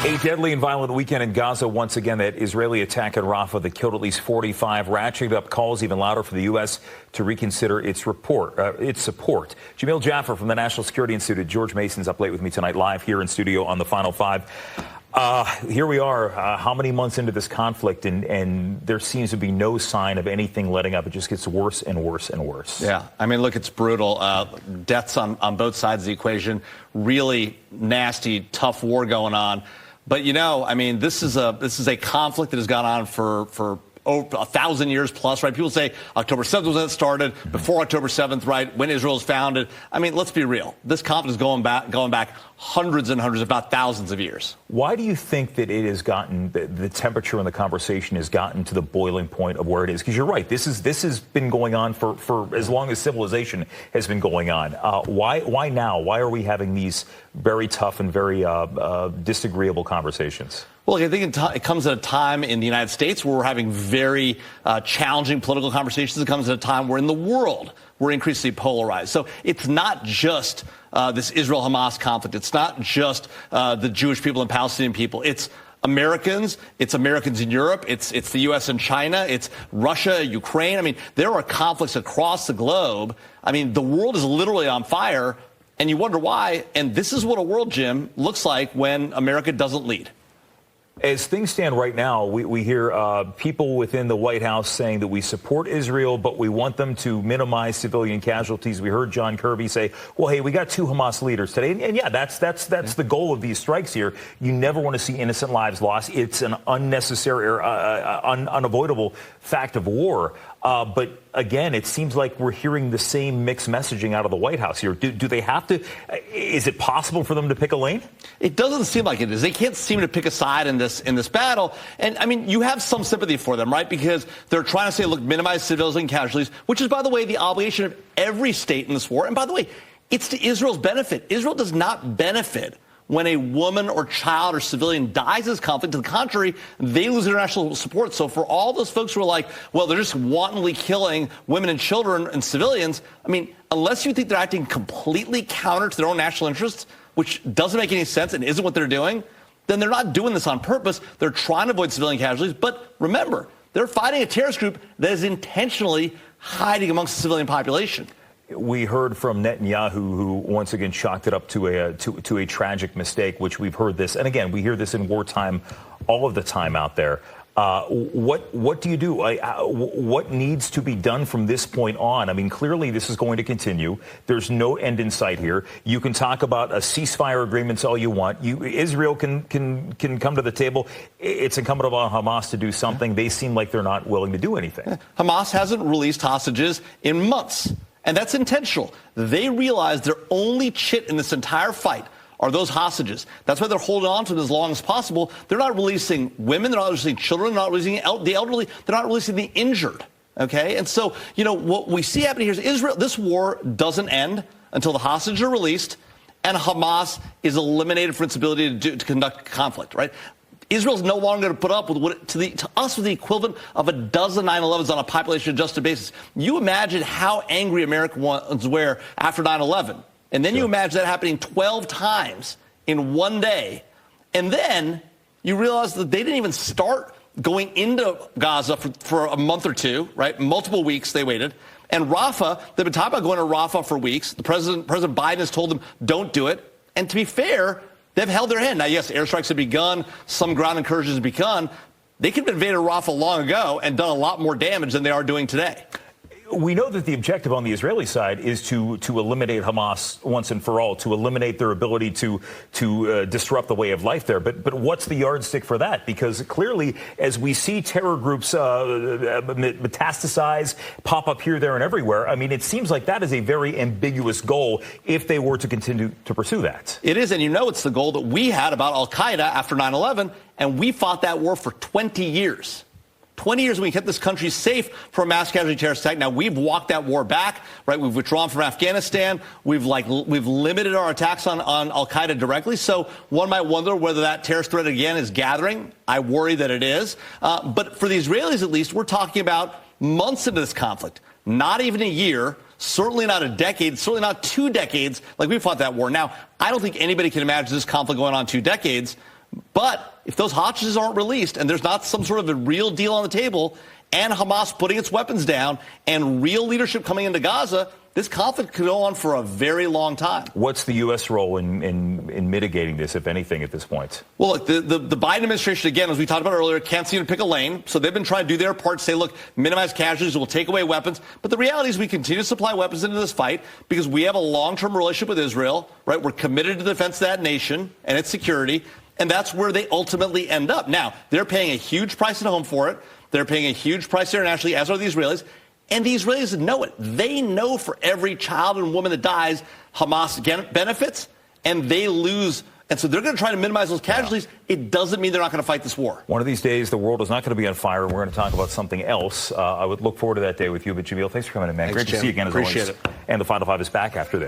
A deadly and violent weekend in Gaza once again. That Israeli attack at Rafah that killed at least 45, ratcheted up calls even louder for the U.S. to reconsider its support. Jamil Jaffer from the National Security Institute. George Mason's up late with me tonight, live here in studio on the Final Five. Here we are, how many months into this conflict, and there seems to be no sign of anything letting up. It just gets worse and worse and worse. Yeah, I mean, look, it's brutal. Deaths on both sides of the equation. Really nasty, tough war going on. But, you know, I mean, this is a conflict that has gone on for over 1,000 years plus, right? People say October 7th was when it started, before October 7th, right, when Israel was founded. I mean, let's be real. This conflict is going back hundreds and hundreds, if not thousands of years. Why do you think that it has gotten, the temperature in the conversation has gotten to the boiling point of where it is? Because you're right, this has been going on for as long as civilization has been going on. Why now? Why are we having these very tough and very disagreeable conversations? Well, I think it comes at a time in the United States where we're having very challenging political conversations. It comes at a time where in the world we're increasingly polarized. So it's not just this Israel-Hamas conflict. It's not just the Jewish people and Palestinian people. It's Americans. It's Americans in Europe. It's the U.S. and China. It's Russia, Ukraine. I mean, there are conflicts across the globe. I mean, the world is literally on fire, and you wonder why. And this is what a world, Jim, looks like when America doesn't lead. As things stand right now, we hear people within the White House saying that we support Israel, but we want them to minimize civilian casualties. We heard John Kirby say, well, hey, we got 2 Hamas leaders today. And yeah, that's the goal of these strikes here. You never want to see innocent lives lost. It's an unnecessary or unavoidable fact of war. But again, it seems like we're hearing the same mixed messaging out of the White House here. Do they have to? Is it possible for them to pick a lane? It doesn't seem like it is. They can't seem to pick a side in this battle. And I mean, you have some sympathy for them, right? Because they're trying to say, look, minimize civilian casualties, which is, by the way, the obligation of every state in this war. And by the way, it's to Israel's benefit. Israel does not benefit when a woman or child or civilian dies in this conflict. To the contrary, they lose international support. So for all those folks who are like, well, they're just wantonly killing women and children and civilians, I mean, unless you think they're acting completely counter to their own national interests, which doesn't make any sense and isn't what they're doing, then they're not doing this on purpose. They're trying to avoid civilian casualties. But remember, they're fighting a terrorist group that is intentionally hiding amongst the civilian population. We heard from Netanyahu, who once again chalked it up to a tragic mistake, which we've heard this. And again, we hear this in wartime all of the time out there. What do you do? What needs to be done from this point on? I mean, clearly this is going to continue. There's no end in sight here. You can talk about a ceasefire agreements all you want. Israel can come to the table. It's incumbent upon Hamas to do something. They seem like they're not willing to do anything. Hamas hasn't released hostages in months. And that's intentional. They realize their only chit in this entire fight are those hostages. That's why they're holding on to them as long as possible. They're not releasing women. They're not releasing children. They're not releasing the elderly. They're not releasing the injured. Okay? And so, you know, what we see happening here is Israel, this war doesn't end until the hostages are released and Hamas is eliminated from its ability to conduct conflict, right? Israel's no longer going to put up with what to us with the equivalent of a dozen 9/11s on a population-adjusted basis. You imagine how angry Americans were after 9/11. And then you imagine that happening 12 times in one day. And then you realize that they didn't even start going into Gaza for a month or two, right? Multiple weeks they waited. And Rafah, they've been talking about going to Rafah for weeks. President Biden has told them, don't do it. And to be fair, they've held their hand. Now, yes, airstrikes have begun. Some ground incursions have begun. They could have invaded Rafah long ago and done a lot more damage than they are doing today. We know that the objective on the Israeli side is to eliminate Hamas once and for all, to eliminate their ability to disrupt the way of life there. But what's the yardstick for that? Because clearly, as we see terror groups metastasize, pop up here, there, and everywhere, I mean, it seems like that is a very ambiguous goal if they were to continue to pursue that. It is, and you know it's the goal that we had about al-Qaeda after 9/11, and we fought that war for 20 years. 20 years we kept this country safe from a mass casualty terrorist attack. Now, we've walked that war back, right? We've withdrawn from Afghanistan. We've limited our attacks on al-Qaeda directly. So one might wonder whether that terrorist threat again is gathering. I worry that it is. But for the Israelis, at least, we're talking about months into this conflict, not even a year. Certainly not a decade, certainly not 2 decades like we fought that war. Now, I don't think anybody can imagine this conflict going on 2 decades, But if those hostages aren't released and there's not some sort of a real deal on the table and Hamas putting its weapons down and real leadership coming into Gaza, this conflict could go on for a very long time. What's the U.S. role in mitigating this, if anything, at this point? Well, look, the Biden administration, again, as we talked about earlier, can't seem to pick a lane. So they've been trying to do their part to say, look, minimize casualties, we'll take away weapons. But the reality is we continue to supply weapons into this fight because we have a long-term relationship with Israel, right? We're committed to the defense of that nation and its security. And that's where they ultimately end up. Now, they're paying a huge price at home for it. They're paying a huge price internationally, as are the Israelis. And the Israelis know it. They know for every child and woman that dies, Hamas benefits, and they lose. And so they're going to try to minimize those casualties. Yeah. It doesn't mean they're not going to fight this war. One of these days, the world is not going to be on fire, and we're going to talk about something else. I would look forward to that day with you. But, Jamil, thanks for coming in, man. Thanks, Great to see you again, as always. Appreciate it. And the Final Five is back after this.